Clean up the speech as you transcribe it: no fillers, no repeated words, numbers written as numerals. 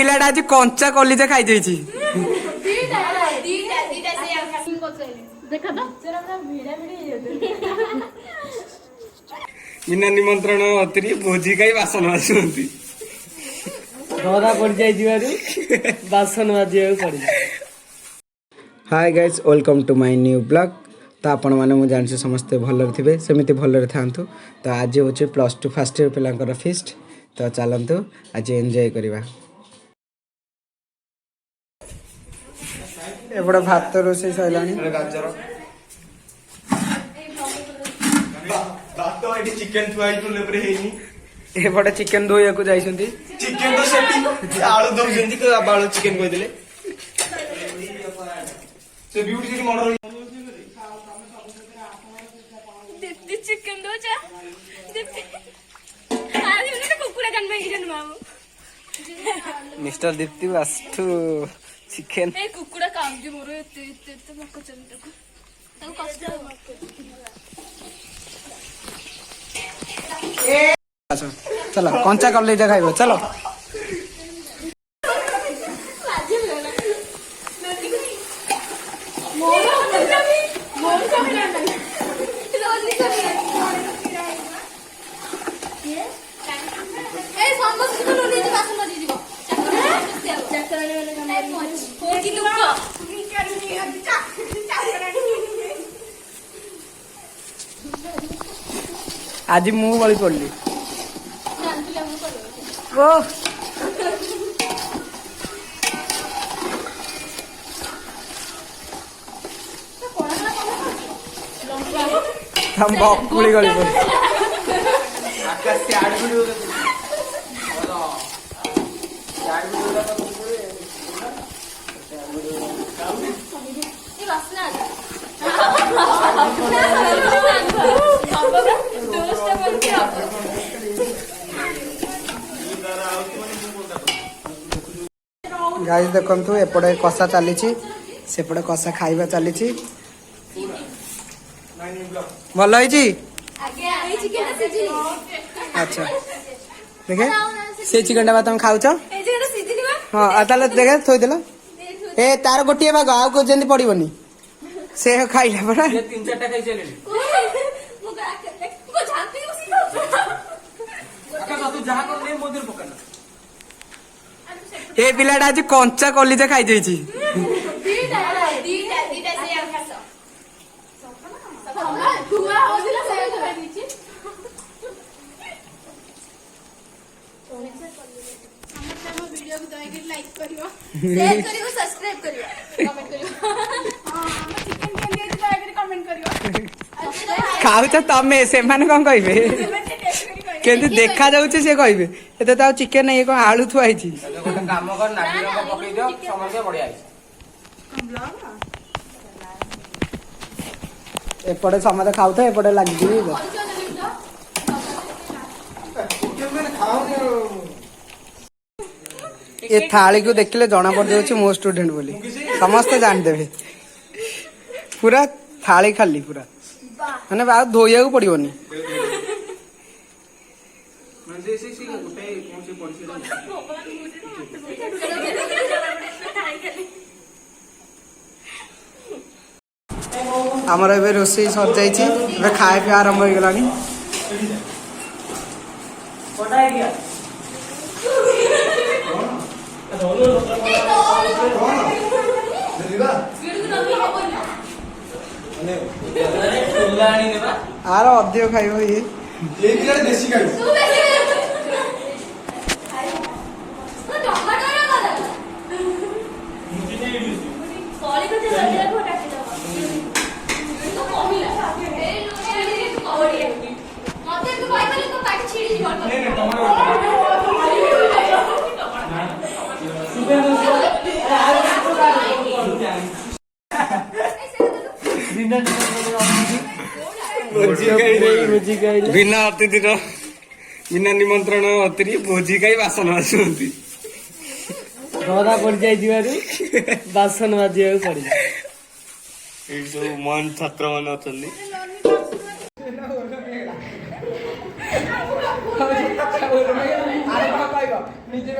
ପିଲାଟା ଆଜି କଞ୍ଚା କଲିଜା ଖାଇ ଦେଇଛି। ବିନା ନିମନ୍ତ୍ରଣ ଅତିରି ଭୋଜି ଖାଇ ବାସନ ମାଜୁଛନ୍ତି। ଧରା ପଡ଼ିଯାଇଥିବାରୁ ବାସନ ମାଜିବାକୁ ପଡ଼ିଲା। Hi guys welcome to my new blog. तो आपण मैंने मुझे जानते समस्ते भलरे थे सेमती भलरे था। तो आज हूँ +2 फर्स्ट इयर पिलांकर फीस्ट। तो चलतु आज एंजॉय करवा। एपटे भात रोषे सैला एपटे चिकेन धोया को जाइछंती। चिकेन तो सेठी आलू दउछंती को बाळू चिकेन कहि देले से beauty city model Deepti chicken दो जा दीप्ति आज उन्हें कुकुड़ा जन्म ही जन्म मामू मिस्टर दीप्ति वास्तु चिकेन ए कुकुड़ा काम जो मोरो ते मक्को चलते को तो कष्ट चलो कंचा कलेजा खाइबो चलो। आज मु बड़ी पड़ली ओ हम बकुली गली पड़ी आकाश से आड़ वीडियो गाइस देखंतु एपटे कषा चली सेपटे कषा खाइबा चली भल है। अच्छा देखे से चिकन टा तुम खाऊ हाँ ताले देखे थोदेल ए तार गोटे भाग आउ को जल्दी पड़ोनी से खाइला पड़ा 3-4टा खाई चले ए पिलाटा आज कंचा कलिजा खाई देछि। खाऊ तमें से कौन कहे केंद्र देखा जाऊे सी कहे एत तो चिकेन ये कौन आलू थुआई एपटे समझ खाऊ एपटे लगी ये थाली को देखले जना पड़ जाऊँ मो स्टूडेंट बोली समस्ते जानदेवे पूरा थाली खाली पूरा मैंने आ धोया को पड़ोनी आमर ए रोषे सर जा खाए पी आरंभ हो गला। आर अधिक खाइब ये देसी खाइब बिना अतिथि बिना निमंत्रण अतिथि भोजी खाई बासन माजुंती धरा पडिଯାଇଥିବାରୁ ବାସନ ମାଜିବାକୁ ପଡ଼ିଲା। ଏଇ ସବୁ ମହାନ ଛାତ୍ର ମାନେ ଅଛନ୍ତି। ନିଜେ